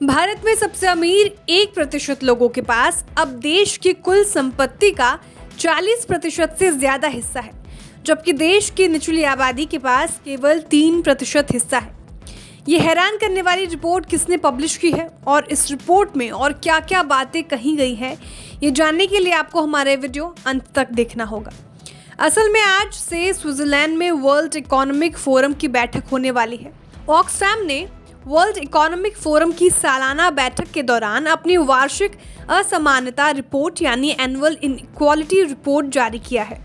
भारत में सबसे अमीर 1% लोगों के पास अब देश की कुल संपत्ति का 40% से ज्यादा हिस्सा है, जबकि देश की निचली आबादी के पास केवल 3% हिस्सा है। ये हैरान करने वाली रिपोर्ट किसने पब्लिश की है और इस रिपोर्ट में और क्या क्या बातें कही गई हैं, ये जानने के लिए आपको हमारे वीडियो अंत तक देखना होगा। असल में आज से स्विट्जरलैंड में वर्ल्ड इकोनॉमिक फोरम की बैठक होने वाली है। ऑक्सफैम ने वर्ल्ड इकोनॉमिक फोरम की सालाना बैठक के दौरान अपनी वार्षिक असमानता रिपोर्ट यानी एनुअल इनइक्वालिटी रिपोर्ट जारी किया है।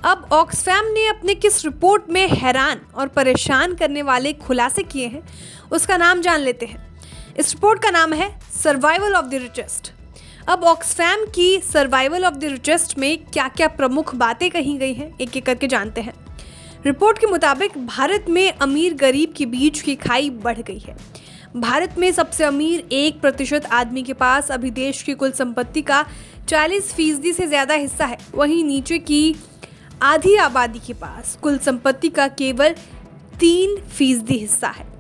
अब ऑक्सफैम ने अपने किस रिपोर्ट में हैरान और परेशान करने वाले खुलासे किए हैं, उसका नाम जान लेते हैं। इस रिपोर्ट का नाम है सर्वाइवल ऑफ द रिचेस्ट। अब ऑक्सफैम की सर्वाइवल ऑफ द रिचेस्ट में क्या क्या प्रमुख बातें कही गई हैं, एक एक करके जानते हैं। रिपोर्ट के मुताबिक भारत में अमीर गरीब के बीच की खाई बढ़ गई है। भारत में सबसे अमीर 1% आदमी के पास अभी देश की कुल संपत्ति का 40% से ज़्यादा हिस्सा है। वहीं नीचे की आधी आबादी के पास कुल संपत्ति का केवल 3% हिस्सा है।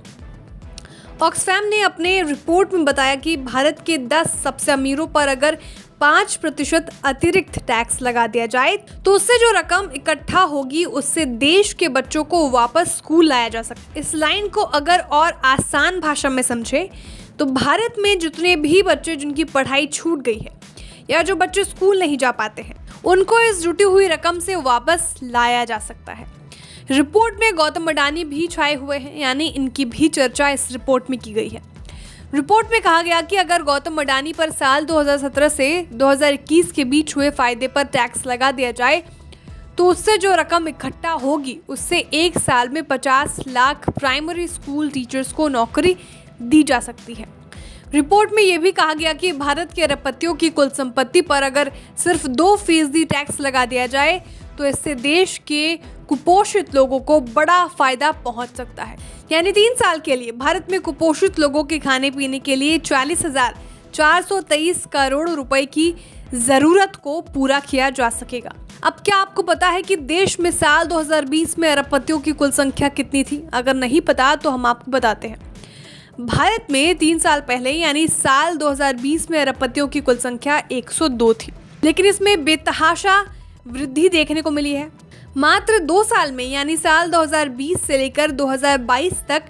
ऑक्सफैम ने अपने रिपोर्ट में बताया कि भारत के 10 सबसे अमीरों पर अगर 5% अतिरिक्त टैक्स लगा दिया जाए तो उससे जो रकम इकट्ठा होगी उससे देश के बच्चों को वापस स्कूल लाया जा सकता है। इस लाइन को अगर और आसान भाषा में समझे तो भारत में जितने भी बच्चे जिनकी पढ़ाई छूट गई है या जो बच्चे स्कूल नहीं जा पाते हैं, उनको इस जुटी हुई रकम से वापस लाया जा सकता है। रिपोर्ट में गौतम अडानी भी छाए हुए हैं, यानी इनकी भी चर्चा इस रिपोर्ट में की गई है। रिपोर्ट में कहा गया कि अगर गौतम अडानी पर साल 2017 से 2021 के बीच हुए फायदे पर टैक्स लगा दिया जाए तो उससे जो रकम इकट्ठा होगी उससे एक साल में 50 लाख प्राइमरी स्कूल टीचर्स को नौकरी दी जा सकती है। रिपोर्ट में यह भी कहा गया कि भारत के अरबपतियों की कुल संपत्ति पर अगर सिर्फ 2% टैक्स लगा दिया जाए तो इससे देश के कुपोषित लोगों को बड़ा फायदा पहुंच सकता है। यानी 3 साल के लिए भारत में कुपोषित लोगों के खाने पीने के लिए 40,423 करोड़ रुपए की जरूरत को पूरा किया जा सकेगा। अब क्या आपको पता है कि देश में साल 2020 में अरबपतियों की कुल संख्या कितनी थी? अगर नहीं पता तो हम आपको बताते हैं। भारत में 3 साल पहले यानी साल 2020 में अरबपतियों की कुल संख्या 102 थी, लेकिन इसमें बेतहाशा वृद्धि देखने को मिली है। मात्र 2 साल में यानी साल 2020 से लेकर 2022 तक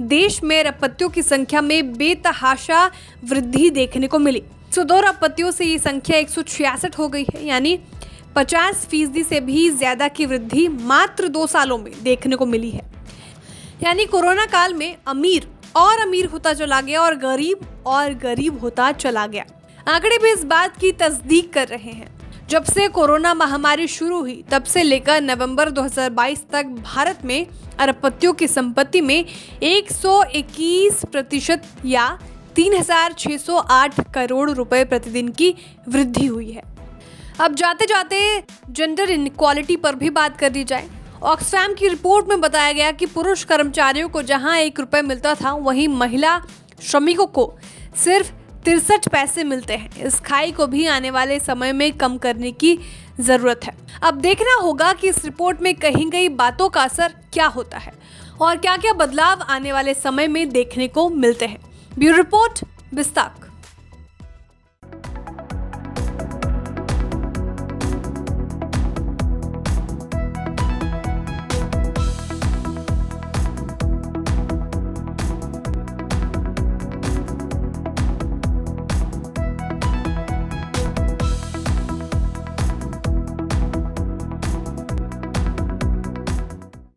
देश में अरबपतियों की संख्या में बेतहाशा वृद्धि देखने को मिली। 102 अरबपतियों से ये संख्या 166 हो गई है, यानी 50% से भी ज्यादा की वृद्धि मात्र 2 सालों में देखने को मिली है। यानी कोरोना काल में अमीर और अमीर होता चला गया और गरीब होता चला गया। आंकड़े भी इस बात की तस्दीक कर रहे हैं। जब से कोरोना महामारी शुरू हुई तब से लेकर नवंबर 2022 तक भारत में अरबपतियों की संपत्ति में 121% या 3,608 करोड़ रुपए प्रतिदिन की वृद्धि हुई है। अब जाते जाते जेंडर इनइक्वालिटी पर भी बात कर दी जाए। ऑक्सफैम की रिपोर्ट में बताया गया कि पुरुष कर्मचारियों को जहां 1 रुपये मिलता था वहीं महिला श्रमिकों को सिर्फ 63 पैसे मिलते हैं। इस खाई को भी आने वाले समय में कम करने की जरूरत है। अब देखना होगा कि इस रिपोर्ट में कही गई बातों का असर क्या होता है और क्या क्या बदलाव आने वाले समय में देखने को मिलते हैं। Bureau report, बिस्ताक।